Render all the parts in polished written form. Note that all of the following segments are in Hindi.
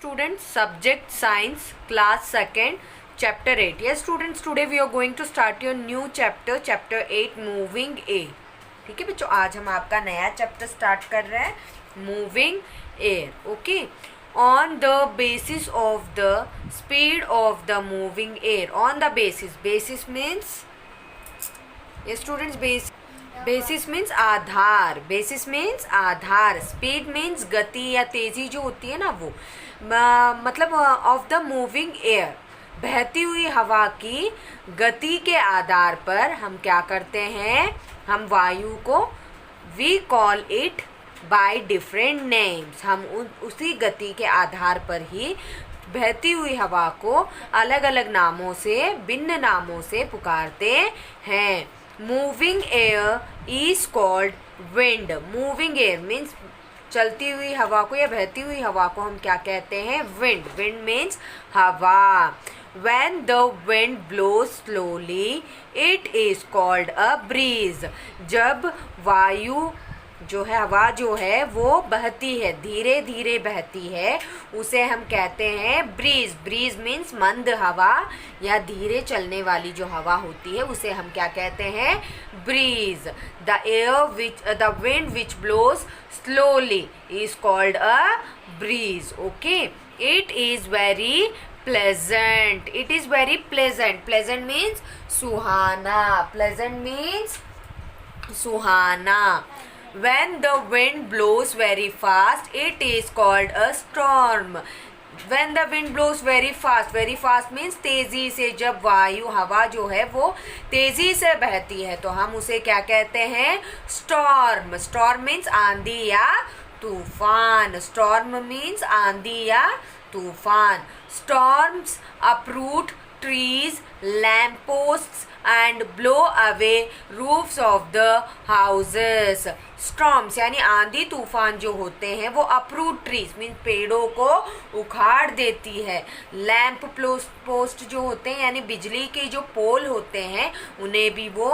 students, subject science, class 2nd, chapter 8. Yes students, today we are going to start your new chapter, chapter 8, moving air. ठीक है बच्चों, आज हम आपका नया चैप्टर स्टार्ट कर रहे हैं, moving air. Okay, on the basis of the speed of the moving air. On the basis means, ये स्टूडेंट्स, बेसिस मीन्स आधार. बेसिस मीन्स आधार. स्पीड मीन्स गति या तेजी जो होती है ना, वो मतलब ऑफ द मूविंग एयर, बहती हुई हवा की गति के आधार पर हम क्या करते हैं, हम वायु को we call it by different names. हम उसी गति के आधार पर ही बहती हुई हवा को अलग अलग नामों से, भिन्न नामों से पुकारते हैं. Moving air is called wind. Moving air means चलती हुई हवा को या बहती हुई हवा को हम क्या कहते हैं, विंड. विंड मीन्स हवा. When the wind blows slowly, it is called a breeze. जब वायु जो है, हवा जो है वो बहती है, धीरे धीरे बहती है, उसे हम कहते हैं ब्रीज. ब्रीज मीन्स मंद हवा या धीरे चलने वाली जो हवा होती है, उसे हम क्या कहते हैं, breeze. The wind which blows slowly is called a breeze. Okay, it is very pleasant. It is very pleasant. Pleasant means सुहाना. Pleasant means सुहाना. When the wind blows very fast, it is called a storm. When the wind blows very fast means तेजी से, जब वायु हवा जो है वो तेजी से बहती है तो हम उसे क्या कहते हैं, storm. Storm means आंधी या तूफान. Storm means आंधी या तूफान. Storms uproot trees, lampposts and blow away roofs of the houses. Storms यानी आंधी तूफान जो होते हैं वो uproot trees मीन्स पेड़ों को उखाड़ देती है. लैंप पोस्ट जो होते हैं यानी बिजली के जो पोल होते हैं उन्हें भी वो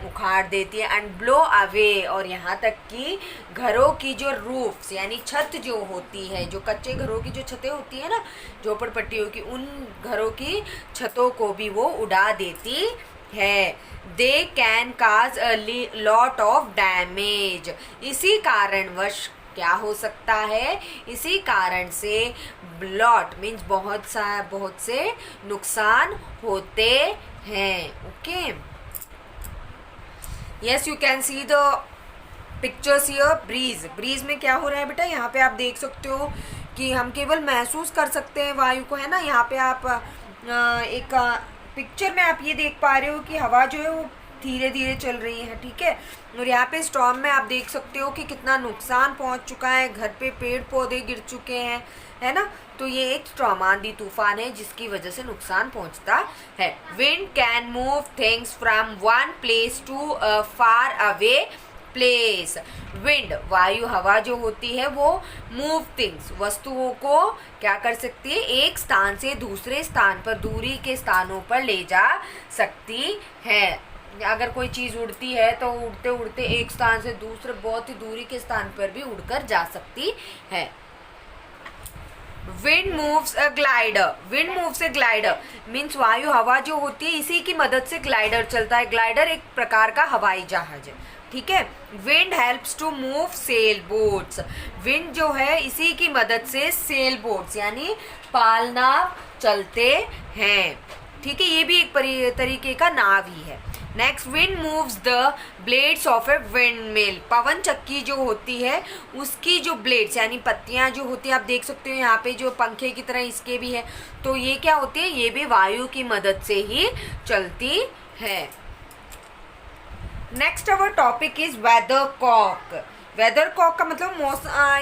उखाड़ देती है. एंड ब्लो अवे, और यहाँ तक कि घरों की जो रूफ्स यानी छत जो होती है, जो कच्चे घरों की जो छतें होती है ना, झोपड़पट्टियों की, उन घरों की छतों को भी वो उड़ा देती है. They can cause a lot of damage. इसी कारणवश क्या हो सकता है, इसी कारण से लॉट मीन्स बहुत से नुकसान होते हैं. Okay, yes you can see the pictures here. breeze में क्या हो रहा है बेटा, यहाँ पे आप देख सकते हो कि हम केवल महसूस कर सकते हैं वायु को, है ना. यहाँ पे आप एक पिक्चर में आप ये देख पा रहे हो कि हवा जो है वो धीरे धीरे चल रही है, ठीक है. और यहाँ पे स्टॉर्म में आप देख सकते हो कि कितना नुकसान पहुँच चुका है, घर पे पेड़ पौधे गिर चुके हैं, है ना. तो ये एक स्टॉर्म, आंधी तूफान है जिसकी वजह से नुकसान पहुंचता है. Wind can move things from one place to a far away place. Wind वायु हवा जो होती है वो मूव थिंग्स वस्तुओं को क्या कर सकती है, एक स्थान से दूसरे स्थान पर, दूरी के स्थानों पर ले जा सकती है. अगर कोई चीज़ उड़ती है तो उड़ते उड़ते एक स्थान से दूसरे बहुत ही दूरी के स्थान पर भी उड़कर जा सकती है. विंड मूव्स अ ग्लाइडर. विंड मूव्स अ ग्लाइडर मीन्स वायु हवा जो होती है इसी की मदद से ग्लाइडर चलता है. ग्लाइडर एक प्रकार का हवाई जहाज है, ठीक है. Wind helps to move sail boats. Wind जो है इसी की मदद से सेल बोट्स यानी पालनाव चलते हैं, ठीक है. ये भी एक तरीके का नाव ही है. Next, wind moves the blades of a windmill. पवन चक्की जो होती है उसकी जो ब्लेड्स यानी पत्तियां जो होती है, आप देख सकते हो यहाँ पे जो पंखे की तरह इसके भी है, तो ये क्या होती है, ये भी वायु की मदद से ही चलती है. Next our topic is weather cock. Weather cock का मतलब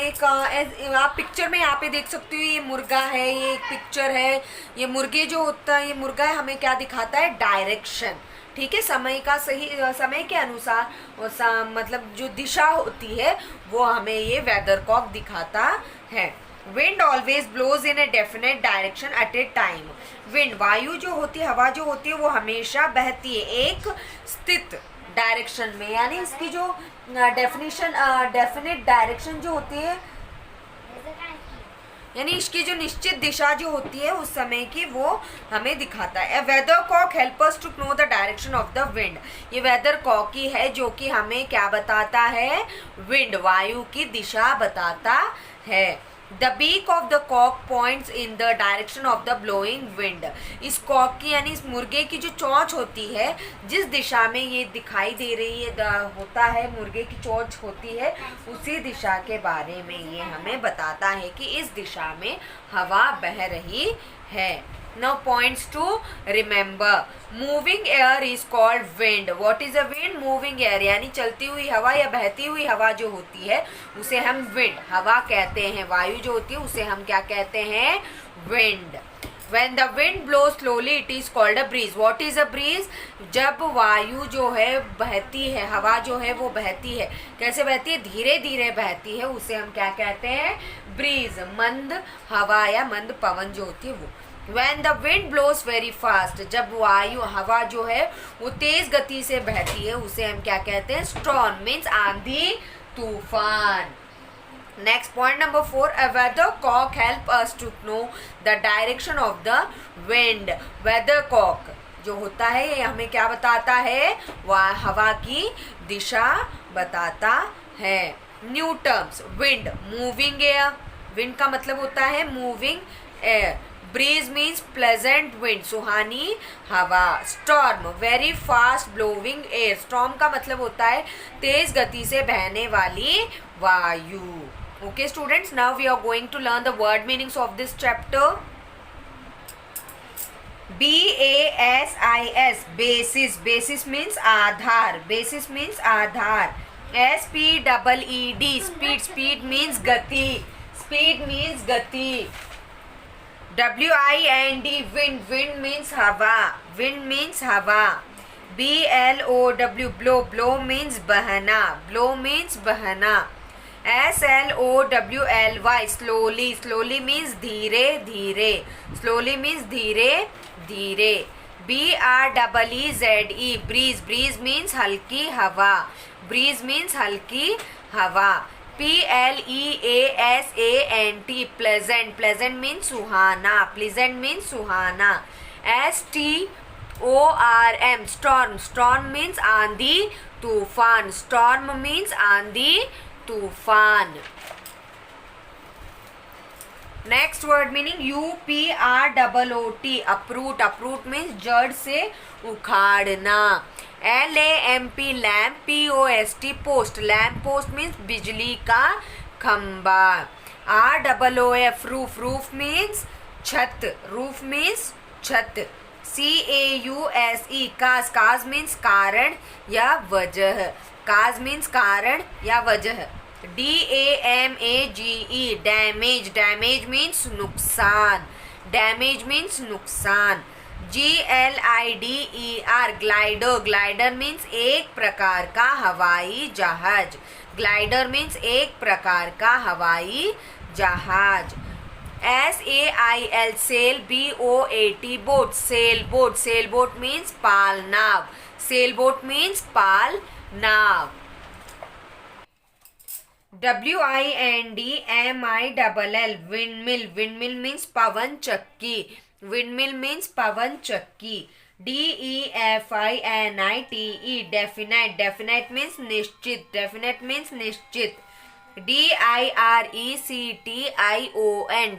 एक आप पिक्चर में यहाँ पे देख सकते हो, ये मुर्गा है, ये एक पिक्चर है. ये मुर्गे जो होता है, ये मुर्गा है, हमें क्या दिखाता है, डायरेक्शन, ठीक है. समय का सही समय के अनुसार मतलब जो दिशा होती है वो हमें ये वेदर कॉक दिखाता है. Wind always blows in a definite direction at a time. Wind वायु जो होती है, हवा जो होती है वो हमेशा बहती है एक स्थित डायरेक्शन में, यानी इसकी जो डेफिनेट डायरेक्शन जो होती है यानी इसकी जो निश्चित दिशा जो होती है उस समय की वो हमें दिखाता है। A weather cock help us to know the direction of the wind. ये वेदर कॉक ही है जो कि हमें क्या बताता है, विंड वायु की दिशा बताता है। The beak of the cock points in the direction of the blowing wind. इस कॉक की यानी इस मुर्गे की जो चोंच होती है, जिस दिशा में ये दिखाई दे रही है होता है, मुर्गे की चोंच होती है, उसी दिशा के बारे में ये हमें बताता है कि इस दिशा में हवा बह रही है। Now points to remember. Moving air is called wind. What is a wind? Moving air यानी चलती हुई हवा या बहती हुई हवा जो होती है उसे हम विंड हवा कहते हैं। वायु जो होती है उसे हम क्या कहते हैं, wind. When the wind blows slowly, it is called a breeze. What is a breeze? जब वायु जो है बहती है, हवा जो है वो बहती है, कैसे बहती है, धीरे धीरे बहती है, उसे हम क्या कहते हैं, ब्रीज। मंद हवा या मंद पवन जो होती है वो। When the wind blows very fast, जब वायु हवा जो है वो तेज गति से बहती है उसे हम क्या कहते हैं, storm means आंधी तूफान। Next point number 4, a weather cock help us to know the direction of the wind. Weather cock जो होता है ये हमें क्या बताता है, वह हवा की दिशा बताता है। New terms, wind moving air, wind का मतलब होता है moving air. Breeze means pleasant wind, सुहानी हवा। Storm very fast blowing air, storm का मतलब होता है तेज गति से बहने वाली वायु। Okay students, now we are going to learn the word meanings of this chapter. BASIS, basis, basis means Aadhaar, basis means Aadhaar. SPEED, speed, speed means गति, speed means गति। WIND, wind, wind means हवा, wind means हवा। BLOW, blow, blow means बहना, blow means बहना। SLOWLY, slowly, slowly means धीरे धीरे, slowly means धीरे धीरे। BREEZE, breeze, breeze means हल्की हवा, breeze means हल्की हवा। PLEASANT, pleasant, pleasant means सुहाना, pleasant means सुहाना। STORM, storm, storm means आंधी तूफान, storm means आंधी तूफान। Next word meaning UPROOT, uproot, uproot means जड़ से उखाड़ना। LAMP, lamp, POST, post, lamp post means बिजली का खंबा। ROOF, रूफ, रूफ मीन्स छत, रूफ मीन्स छत। CAUSE, काज, काज मीन्स कारण या वजह, काज मीन्स कारण या वजह। DAMAGE, डैमेज, डैमेज मीन्स नुकसान, डैमेज मीन्स नुकसान। GLIDER, ग्लाइडर, ग्लाइडर मीन्स एक प्रकार का हवाई जहाज, ग्लाइडर मीन्स एक प्रकार का हवाई जहाज। SAIL, sail, BOAT, boat, sail boat, sail boat means पाल नाव, सेल बोट मीन्स पाल नाव। WINDMILL, विंडमिल, विंडमिल मीन्स पवन चक्की, विंडमिल मीन्स पवन चक्की। DEFINITE, डेफिनेट, डेफिनेट मीन्स निश्चित, डेफिनेट मीन्स निश्चित। DIRECTION,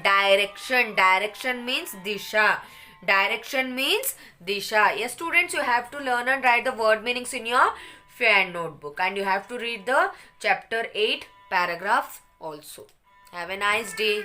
डायरेक्शन, डायरेक्शन मीन्स दिशा, direction means disha. Yes students, you have to learn and write the word meanings in your fair notebook, and you have to read the chapter 8 paragraphs also. Have a nice day.